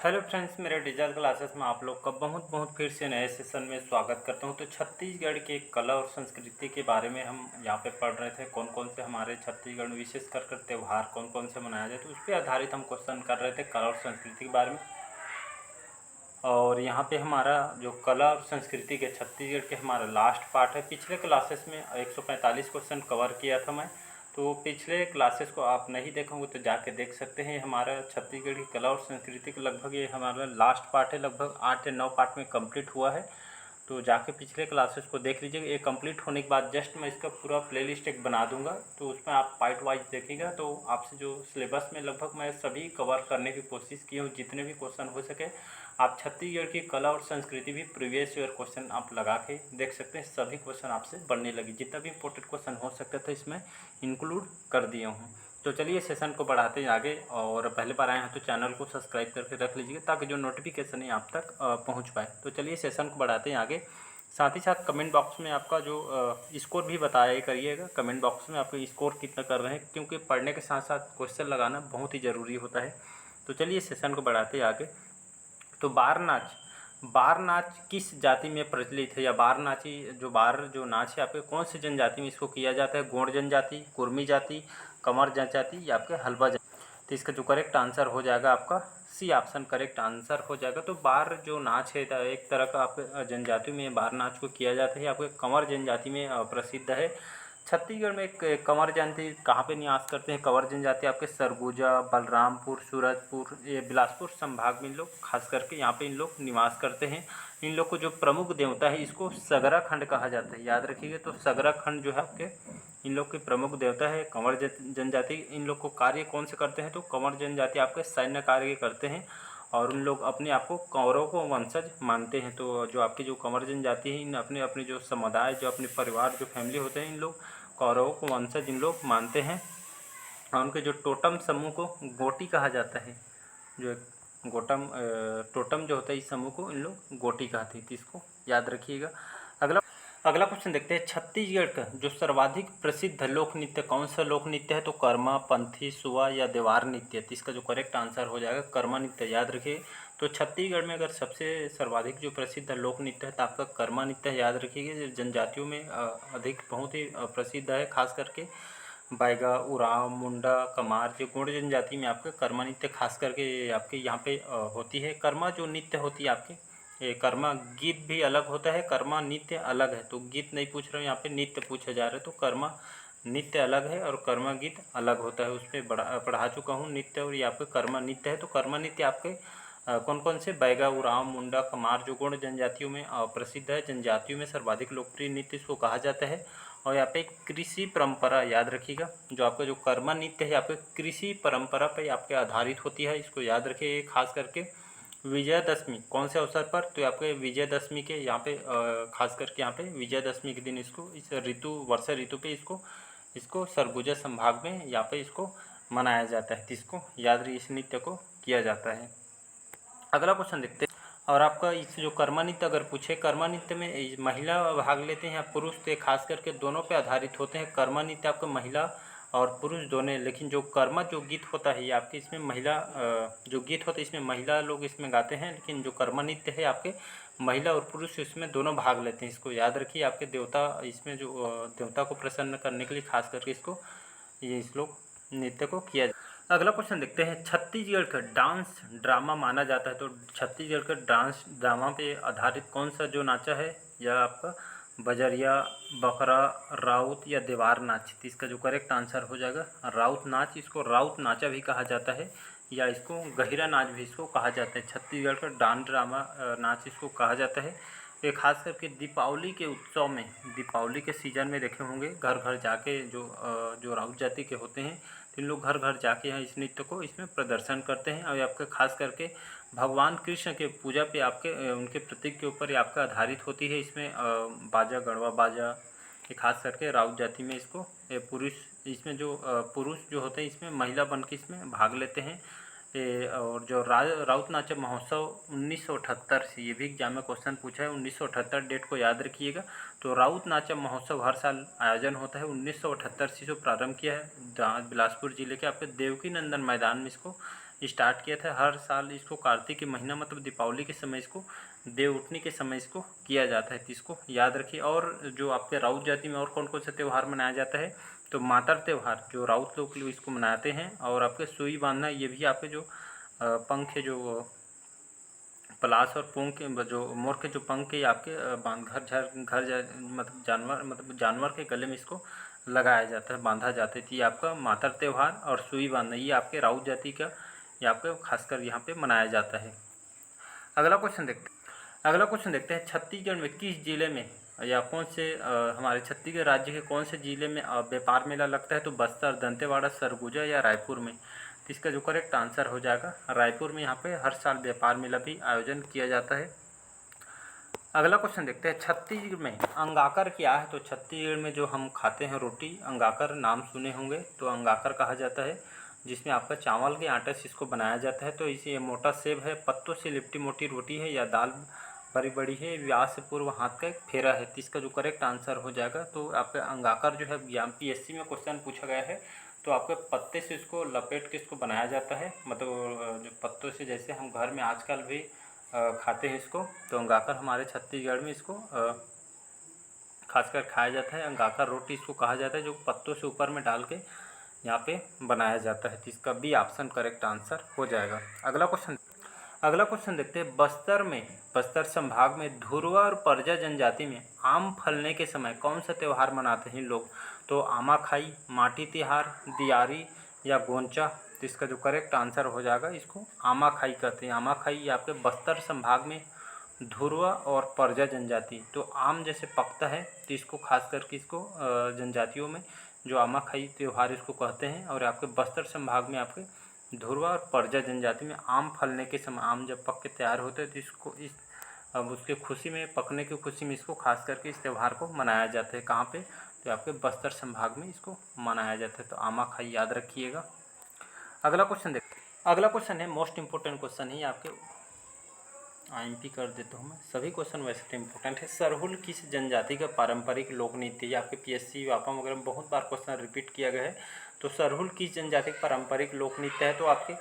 Hello friends, मेरे digital classes में आप लोग का बहुत बहुत फिर से नए सेशन में स्वागत करता हूं। तो छत्तीसगढ़ के कला और संस्कृति के बारे में हम यहाँ पे पढ़ रहे थे। कौन कौन से हमारे छत्तीसगढ़ में विशेष कर त्यौहार कौन कौन से मनाए जाते, उस पर आधारित हम क्वेश्चन कर रहे थे कला और संस्कृति के बारे में। और यहाँ पे हमारा जो कला और संस्कृति के छत्तीसगढ़ के हमारा लास्ट पार्ट है। पिछले क्लासेस में 145 क्वेश्चन कवर किया था मैं, तो पिछले क्लासेस को आप नहीं देखोगे तो जाके देख सकते हैं। हमारा छत्तीसगढ़ की कला और संस्कृति का लगभग ये हमारा लास्ट पार्ट है, लगभग 8 या 9 पार्ट में कंप्लीट हुआ है। तो जाके पिछले क्लासेस को देख लीजिएगा। ये कंप्लीट होने के बाद जस्ट मैं इसका पूरा प्लेलिस्ट एक बना दूंगा, तो उसमें आप पार्ट वाइज देखिएगा। तो आपसे जो सिलेबस में लगभग मैं सभी कवर करने की कोशिश की हूँ, जितने भी क्वेश्चन हो सके। आप छत्तीसगढ़ की कला और संस्कृति भी प्रीवियस ईयर क्वेश्चन आप लगा के देख सकते हैं। सभी क्वेश्चन आपसे बनने लगी, जितना भी इंपॉर्टेंट क्वेश्चन हो सकता था इसमें इंक्लूड कर दिया हूँ। तो चलिए सेशन को बढ़ाते हैं आगे। और पहले बार आए हैं तो चैनल को सब्सक्राइब करके रख लीजिए, ताकि जो नोटिफिकेशन है आप तक पहुंच पाए। तो चलिए सेशन को बढ़ाते हैं आगे। साथ ही साथ कमेंट बॉक्स में आपका जो स्कोर भी बताया करिएगा। कमेंट बॉक्स में आपका स्कोर कितना कर रहे हैं, क्योंकि पढ़ने के साथ साथ क्वेश्चन लगाना बहुत ही ज़रूरी होता है। तो चलिए सेशन को बढ़ाते हैं आगे। तो बार नाच किस जाति में प्रचलित है, या बार नाच है आपके कौन सी जनजाति में इसको किया जाता है? गोंड जनजाति, कुर्मी जाति, कंवर जनजाति या आपके हल्बा जनजाति? तो इसका जो करेक्ट आंसर हो जाएगा आपका सी ऑप्शन करेक्ट आंसर हो जाएगा। तो बार जो नाच है एक तरह का आपके जनजाति में बार नाच को किया जाता है, आपके कंवर जनजाति में प्रसिद्ध है। छत्तीसगढ़ में एक कंवर जनजाति कहाँ पे निवास करते हैं? कंवर जनजाति आपके सरगुजा, बलरामपुर, सूरजपुर, ये बिलासपुर संभाग में इन लोग खास करके यहाँ पे इन लोग निवास करते हैं। इन लोग को जो प्रमुख देवता है इसको सगरा खंड कहा जाता है, याद रखिएगा। तो सगरा खंड जो है आपके इन लोग के प्रमुख देवता है कंवर जनजाति। इन लोग को कार्य कौन से करते हैं? तो कंवर जनजाति आपके सैन्य कार्य करते हैं, और उन लोग अपने आप को कंवरों को वंशज मानते हैं। तो जो आपकी जो कंवर जनजाति है, इन अपने अपने जो समुदाय, जो अपने परिवार, जो फैमिली होते हैं, इन लोग कौरवों को वंशज इन लोग मानते हैं। और उनके जो टोटम समूह को गोटी कहा जाता है। जो टोटम जो होता है इस समूह को इन लोग गोटी कहते हैं। तो इसको याद रखिएगा। अगला क्वेश्चन देखते हैं। छत्तीसगढ़ का जो सर्वाधिक प्रसिद्ध लोक नृत्य कौन सा लोक नृत्य है? तो कर्मा, पंथी, सुआ या देवार नृत्य? तो इसका जो करेक्ट आंसर हो जाएगा कर्मा नृत्य, याद रखिए। तो छत्तीसगढ़ में अगर सबसे सर्वाधिक जो प्रसिद्ध लोक नृत्य है तो आपका कर्मा नृत्य है, याद रखिएगा। जनजातियों में अधिक बहुत ही प्रसिद्ध है, खास करके बैगा, उरांव, मुंडा, कमार, जो गोंड जनजाति में आपका कर्मा नृत्य खास करके आपके यहाँ पे होती है। कर्मा जो नृत्य होती है आपके, ये कर्मा गीत भी अलग होता है, कर्मा नृत्य अलग है। तो गीत नहीं पूछ रहे हो, यहाँ पे नृत्य पूछा जा रहा है। तो कर्मा नृत्य अलग है और कर्मा गीत अलग होता है। उस पर पढ़ा चुका हूँ नृत्य, और ये आपके कर्मा नृत्य है। तो कर्मा नृत्य आपके कौन कौन से? बैगा, उरांव, मुंडा, कमार, जो गौड़ जनजातियों में प्रसिद्ध है। जनजातियों में सर्वाधिक लोकप्रिय नृत्य इसको कहा जाता है। और यहाँ पे कृषि परंपरा, याद रखिएगा। जो आपका जो कर्मा नृत्य है आपके कृषि परंपरा पे आपके आधारित होती है, इसको याद रखिए। खास करके विजयदशमी कौन से अवसर पर? तो आपके विजयदशमी के यहाँ पे खास करके यहाँ पे विजयदशमी के दिन इसको इस ऋतु वर्षा ऋतु पे इसको सरगुजा संभाग में यहाँ पे इसको मनाया जाता है। इसको याद रखिए, इस नृत्य को किया जाता है। अगला क्वेश्चन देखते हैं। और आपका इस जो कर्मा नृत्य अगर पूछे, कर्मा नृत्य में महिला भाग लेते हैं या पुरुष? तो खास करके दोनों पे आधारित होते हैं। कर्मा नृत्य आपका महिला और पुरुष दोनों, लेकिन जो कर्मा जो गीत होता है ये आपके इसमें महिला जो गीत होता है इसमें महिला लोग इसमें गाते हैं, लेकिन जो कर्मा नृत्य है आपके महिला और पुरुष इसमें दोनों भाग लेते हैं। इसको याद रखिए। आपके देवता इसमें जो देवता को प्रसन्न करने के लिए खास करके इसको ये इस लोग नृत्य को किया जाता है। अगला क्वेश्चन देखते हैं। छत्तीसगढ़ का डांस ड्रामा माना जाता है, तो छत्तीसगढ़ का डांस ड्रामा पे आधारित कौन सा जो नाचा है? यह आपका बजरिया, बकरा, राउत या देवार नाच? तो इसका जो करेक्ट आंसर हो जाएगा राउत नाच। इसको राउत नाचा भी कहा जाता है, या इसको गहिरा नाच भी इसको कहा जाता है। छत्तीसगढ़ का डांस ड्रामा नाच इसको कहा जाता है। ये खास करके दीपावली के उत्सव में, दीपावली के सीज़न में देखे होंगे घर घर जाके जो राउत जाति के होते हैं, तो इन लोग घर घर जाके यहाँ इस नृत्य को इसमें प्रदर्शन करते हैं। और आपके खास करके भगवान कृष्ण के पूजा पे आपके उनके प्रतीक के ऊपर ये आपका आधारित होती है। इसमें बाजा, गढ़वा बाजा, ये खास करके राउत जाति में इसको पुरुष, इसमें जो पुरुष जो होते हैं इसमें महिला बन के इसमें भाग लेते हैं। और जो राउत नाचा महोत्सव 1978 से, ये भी एग्जाम में क्वेश्चन पूछा है, 1978 डेट को याद रखिएगा। तो राउत नाचा महोत्सव हर साल आयोजन होता है। 1978 से जो प्रारंभ किया है बिलासपुर जिले के आपके देवकी नंदन मैदान में इसको स्टार्ट किया था। हर साल इसको कार्तिक के महीना मतलब दीपावली के समय इसको, देव उठनी के समय इसको किया जाता है, तो इसको याद रखिए। और जो आपके राउत जाति में और कौन कौन सा त्यौहार मनाया जाता है, तो मातर त्यौहार जो राउत लोग इसको मनाते हैं। और आपके सुई बांधना, ये भी आपके जो पंख है, जो पलाश और पूंछ के जो मोर के जो पंख के आपके बांध मतलब जानवर के गले में इसको लगाया जाता है, बांधा जाता है। तो ये आपका मातर त्यौहार और सुई बांधना, ये आपके राउत जाति का ये आपके खासकर यहाँ पे मनाया जाता है। अगला क्वेश्चन देखते हैं छत्तीसगढ़ में किस जिले में या कौन से हमारे छत्तीसगढ़ राज्य के कौन से जिले में व्यापार मेला लगता है, तो बस्तर, दंतेवाड़ा, सरगुजा या रायपुर में। तो इसका जो करेक्ट आंसर हो जाएगा रायपुर में। यहाँ पे हर साल व्यापार मेला भी आयोजन किया जाता है। अगला क्वेश्चन देखते हैं छत्तीसगढ़ में अंगाकर क्या है। तो छत्तीसगढ़ में जो हम खाते हैं रोटी, अंगाकर नाम सुने होंगे, तो अंगाकर कहा जाता है, जिसमें आपका चावल के आटे से इसको बनाया जाता है। तो इसे मोटा सेब है, पत्तों से लिपटी मोटी रोटी है, या दाल बड़ी बड़ी है, व्यास से पूर्व हाथ का एक फेरा है। तो इसका जो करेक्ट आंसर हो जाएगा, तो आपका अंगाकर जो है PSC में क्वेश्चन पूछा गया है, तो आपके पत्ते से इसको लपेट के इसको बनाया जाता है, मतलब जो पत्तों से, जैसे हम घर में आजकल भी खाते हैं इसको। तो अंगाकर हमारे छत्तीसगढ़ में इसको खासकर खाया जाता है। अंगाकर रोटी इसको कहा जाता है, जो पत्तों से ऊपर में डाल के यहाँ पे बनाया जाता है। तो इसका बी ऑप्शन करेक्ट आंसर हो जाएगा। अगला क्वेश्चन देखते हैं बस्तर संभाग में धुरवा और परजा जनजाति में आम फलने के समय कौन सा त्यौहार मनाते हैं लोग। तो आमाखाई, माटी तिहार, दियारी या गोंचा। तो इसका जो करेक्ट आंसर हो जाएगा, इसको आमाखाई कहते हैं। आमाखाई आपके बस्तर संभाग में धुरवा और परजा जनजाति, तो आम जैसे पकता है, तो इसको खास करके इसको जनजातियों में जो आमाखाई त्यौहार इसको कहते हैं। और आपके बस्तर संभाग में आपके धुरवा और परजा जनजाति में आम फलने के समय, आम जब पक के तैयार होते हैं, तो इसको अब उसके खुशी में, पकने की खुशी में इसको खास करके इस त्यौहार को मनाया जाता है। कहाँ पे, तो आपके बस्तर संभाग में इसको मनाया जाता है। तो आमाखाई याद रखिएगा। अगला क्वेश्चन है मोस्ट इम्पोर्टेंट क्वेश्चन है, आपके IMP कर देता हूँ मैं। सभी क्वेश्चन वैसे तो इम्पोर्टेंट है। सरहुल किस जनजाति का पारंपरिक लोक नृत्य है। आपके PSC वापम वगैरह में बहुत बार क्वेश्चन रिपीट किया गया है। तो सरहुल किस जनजाति का पारंपरिक लोक नृत्य है, तो आपके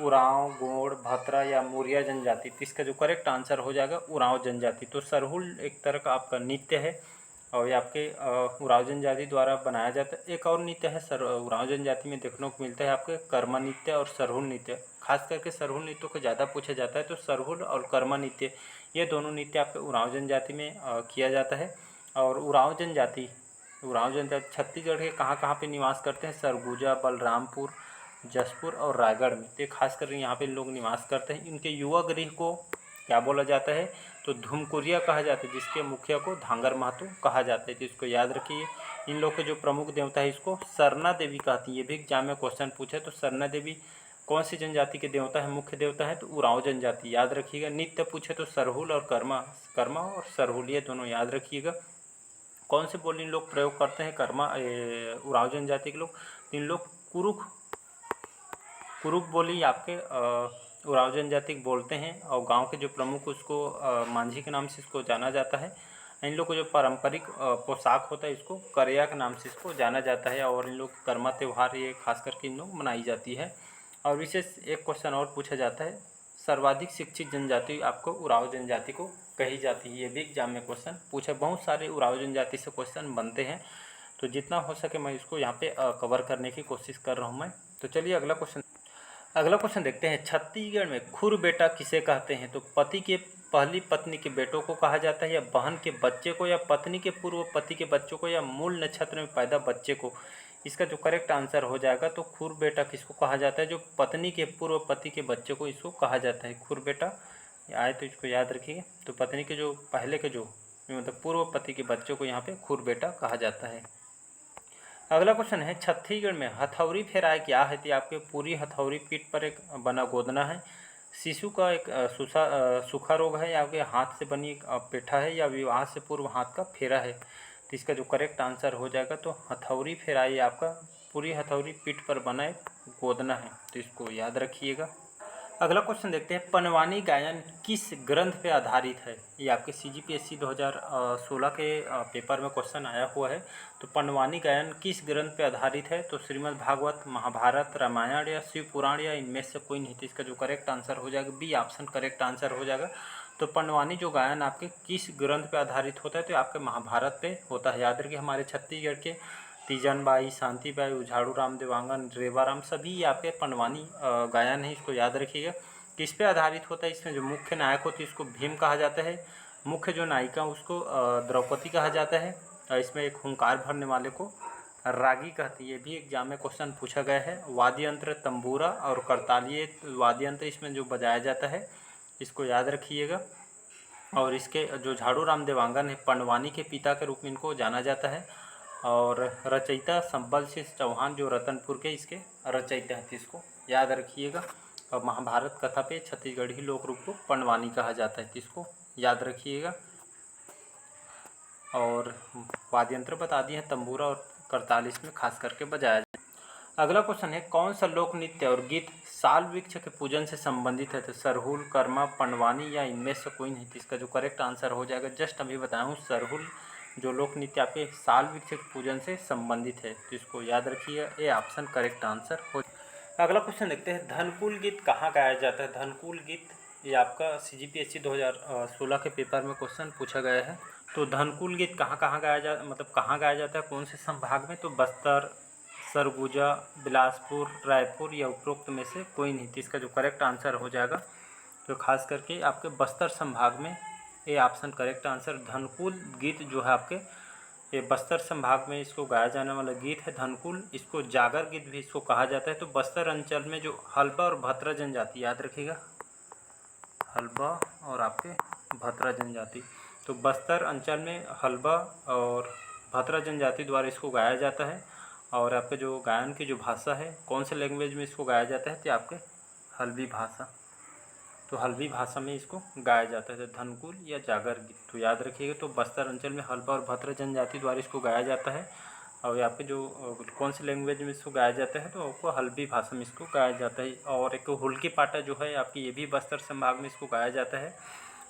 उरांव, गोंड, भतरा या मुरिया जनजाति। तो इसका जो करेक्ट आंसर हो जाएगा उरांव जनजाति। तो सरहुल एक तरह का आपका नृत्य है, और ये आपके उरांव जनजाति द्वारा बनाया जाता है। एक और नृत्य है उरांव जनजाति में देखने को मिलता है, आपके कर्मा नृत्य और सरहुल नृत्य। खास करके सरहुल नृत्य को ज़्यादा पूछा जाता है। तो सरहुल और कर्मा नृत्य, ये दोनों नृत्य आपके उरांव जनजाति में किया जाता है। और उरांव जनजाति छत्तीसगढ़ के कहाँ कहाँ पे निवास करते हैं, सरगुजा, बलरामपुर, जसपुर और रायगढ़ में। तो खास कर यहाँ पे लोग निवास करते हैं। इनके युवा गृह को क्या बोला जाता है, तो धुमकुरिया कहा जाता है, जिसके मुखिया को धांगर महतो कहा जाता है। तो इसको याद रखिए। इन लोग के जो प्रमुख देवता है, इसको सरना देवी कहती है। ये भी एग्जाम में क्वेश्चन पूछे, तो सरना देवी कौन सी जनजाति के देवता है, मुख्य देवता है, तो उरांव जनजाति याद रखिएगा। नित्य पूछे तो सरहुल और कर्मा और सरहुल, ये दोनों याद रखिएगा। कौन से बोली इन लोग प्रयोग करते हैं, उरांव जनजाति के लोग। इन लोग कुरुक बोली आपके उरांव जनजाति बोलते हैं। और गांव के जो प्रमुख, उसको मांझी के नाम से इसको जाना जाता है। इन लोग को जो पारंपरिक पोशाक होता है, इसको करिया के नाम से इसको जाना जाता है। और इन लोग कर्मा त्यौहार ये खास करके इन लोग मनाई जाती है। और विशेष एक क्वेश्चन और पूछा जाता है, सर्वाधिक शिक्षित जनजाति आपको उरांव जनजाति को कही जाती है। ये भी एग्जाम में क्वेश्चन पूछे। बहुत सारे उरांव जनजाति से क्वेश्चन बनते हैं, तो जितना हो सके मैं इसको यहाँ पे कवर करने की कोशिश कर रहा हूँ मैं। तो चलिए अगला क्वेश्चन देखते हैं। छत्तीसगढ़ में खुर बेटा किसे कहते हैं, तो पति के पहली पत्नी के बेटों को कहा जाता है, या बहन के बच्चे को, या पत्नी के पूर्व पति के बच्चों को, या मूल नक्षत्र में पैदा बच्चे को। इसका जो करेक्ट आंसर हो जाएगा, तो खुर बेटा किसको कहा जाता है, जो पत्नी के पूर्व पति के बच्चे को इसको कहा जाता है खुर बेटा। आए तो इसको याद रखिए। तो पत्नी के जो पहले के जो मतलब पूर्व पति के बच्चों को यहाँ पे खुर बेटा कहा जाता है। अगला क्वेश्चन है छत्तीसगढ़ में हथौड़ी फेराए क्या है, तो आपके पूरी हथौड़ी पीठ पर एक बना गोदना है, शिशु का एक सूखा रोग है, या आपके हाथ से बनी एक पेठा है, या विवाह से पूर्व हाथ का फेरा है। तो इसका जो करेक्ट आंसर हो जाएगा, तो हथौड़ी फेराए आपका पूरी हथौड़ी पीठ पर बना एक गोदना है। तो इसको याद रखिएगा। अगला क्वेश्चन देखते हैं, पंडवानी गायन किस ग्रंथ पे आधारित है। ये आपके CGPSC 2016 के पेपर में क्वेश्चन आया हुआ है। तो पंडवानी गायन किस ग्रंथ पे आधारित है, तो श्रीमद् भागवत, महाभारत, रामायण या शिव पुराण या इनमें से कोई नहीं। तो इसका जो करेक्ट आंसर हो जाएगा बी ऑप्शन करेक्ट आंसर हो जाएगा। तो पंडवानी जो गायन आपके किस ग्रंथ पे आधारित होता है, तो आपके महाभारत पे होता है। याद रखिए, हमारे छत्तीसगढ़ के तीजन बाई, शांति बाई, उझाड़ू राम, देवांगन, रेवाराम सभी आपके पंडवानी गायन है। इसको याद रखिएगा। किस पे आधारित होता है, इसमें जो मुख्य नायक होती है उसको भीम कहा जाता है, मुख्य जो नायिका उसको द्रौपदी कहा जाता है, और इसमें एक हुंकार भरने वाले को रागी कहती है। ये भी एग्जाम में क्वेश्चन पूछा गया है। वाद्य यंत्र तंबूरा और करतालीय वाद्य यंत्र इसमें जो बजाया जाता है, इसको याद रखिएगा। और इसके जो झाड़ू राम देवांगन है, पंडवानी के पिता के रूप में इनको जाना जाता है। और रचयिता संबल सिंह चौहान जो रतनपुर के इसके रचयिता हैं, इसको याद रखिएगा। और महाभारत कथा पे छत्तीसगढ़ी लोक रूप को पंडवानी कहा जाता है, इसको याद रखिएगा। और वाद्य यंत्र बता दिए हैं, तंबूरा और करताल इसमें खास करके बजाया जाता है। अगला क्वेश्चन है, कौन सा लोक नृत्य और गीत साल वृक्ष के पूजन से संबंधित है। तो सरहुल, कर्मा, पंडवानी या इनमें से कोई नहीं। तो इसका जो करेक्ट आंसर हो जाएगा, जस्ट अभी बताया हूँ, सरहुल जो लोक नृत्य आपके साल वृक्ष के पूजन से संबंधित है। तो इसको याद रखिएगा, ये ऑप्शन करेक्ट आंसर हो। अगला क्वेश्चन देखते हैं, धनकुल गीत कहाँ गाया जाता है। धनकुल गीत ये आपका CGPSC 2016 के पेपर में क्वेश्चन पूछा गया है। तो धनकुल गीत कहाँ कहाँ गाया जाता है, कौन से संभाग में। तो बस्तर, सरगुजा, बिलासपुर, रायपुर या उपरोक्त में से कोई नहीं। तो इसका जो करेक्ट आंसर हो जाएगा, तो खास करके आपके बस्तर संभाग में ये ऑप्शन करेक्ट आंसर। धनकुल गीत जो है आपके ये बस्तर संभाग में इसको गाया जाने वाला गीत है धनकुल। इसको जागर गीत भी इसको कहा जाता है। तो बस्तर अंचल में जो हल्बा और भतरा जनजाति, याद रखिएगा, हल्बा और आपके भतरा जनजाति, तो बस्तर अंचल में हल्बा और भतरा जनजाति द्वारा इसको गाया जाता है। और आपके जो गायन की जो भाषा है, कौन से लैंग्वेज में इसको गाया जाता है, तो आपके हल्बी भाषा, तो हल्बी भाषा में इसको गाया जाता है। तो धनकुल या जागर गीत, तो याद रखिएगा। तो बस्तर अंचल में हल्बा और भतरा जनजाति द्वारा इसको गाया जाता है। और यहाँ पे जो कौन सी लैंग्वेज में इसको गाया जाता है, तो आपको हल्बी भाषा में इसको गाया जाता है। और एक हुल्की पाटा जो है आपकी, ये भी बस्तर संभाग में इसको गाया जाता है।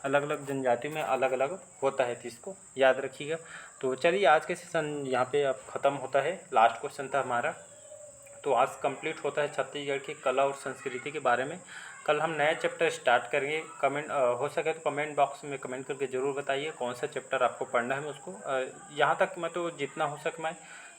अलग अलग जनजातियों में अलग अलग होता है, तो इसको याद रखिएगा। तो चलिए, आज के सेशन यहाँ पे अब ख़त्म होता है। लास्ट क्वेश्चन था हमारा, तो आज कंप्लीट होता है छत्तीसगढ़ की कला और संस्कृति के बारे में। कल हम नया चैप्टर स्टार्ट करेंगे। कमेंट हो सके तो कमेंट बॉक्स में कमेंट करके ज़रूर बताइए कौन सा चैप्टर आपको पढ़ना है। मैं उसको यहाँ तक मैं तो जितना हो सके, मैं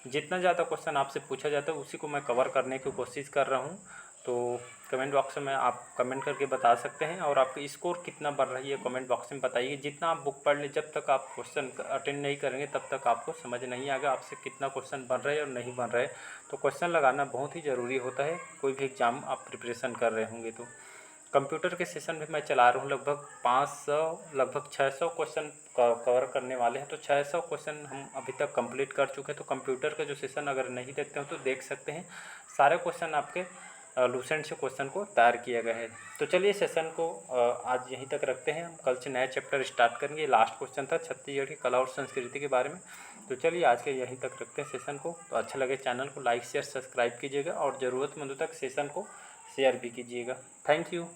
जितना ज़्यादा क्वेश्चन आपसे पूछा जाता है उसी को मैं कवर करने की कोशिश कर रहा हूँ। तो कमेंट बॉक्स में आप कमेंट करके बता सकते हैं। और आपकी स्कोर कितना बढ़ रही है कमेंट बॉक्स में बताइए। जितना आप बुक पढ़ लें, जब तक आप क्वेश्चन अटेंड नहीं करेंगे तब तक आपको समझ नहीं आएगा आपसे कितना क्वेश्चन बन रहे हैं और नहीं बन रहे। तो क्वेश्चन लगाना बहुत ही ज़रूरी होता है, कोई भी एग्ज़ाम आप प्रिपरेशन कर रहे होंगे। तो कंप्यूटर के सेशन में मैं चला रहा हूँ लगभग 600 क्वेश्चन कवर करने वाले हैं। तो 600 क्वेश्चन हम अभी तक कंप्लीट कर चुके हैं। तो कंप्यूटर का जो सेशन अगर नहीं देखते हो तो देख सकते हैं। सारे क्वेश्चन आपके लूसेंट से क्वेश्चन को तैयार किया गया है। तो चलिए, सेशन को आज यहीं तक रखते हैं। हम कल से नया चैप्टर स्टार्ट करेंगे। लास्ट क्वेश्चन था छत्तीसगढ़ की कला और संस्कृति के बारे में। तो चलिए, आज के यहीं तक रखते हैं सेशन को। तो अच्छा लगे चैनल को लाइक शेयर सब्सक्राइब कीजिएगा और ज़रूरतमंदों तक सेशन को शेयर भी कीजिएगा। Thank you.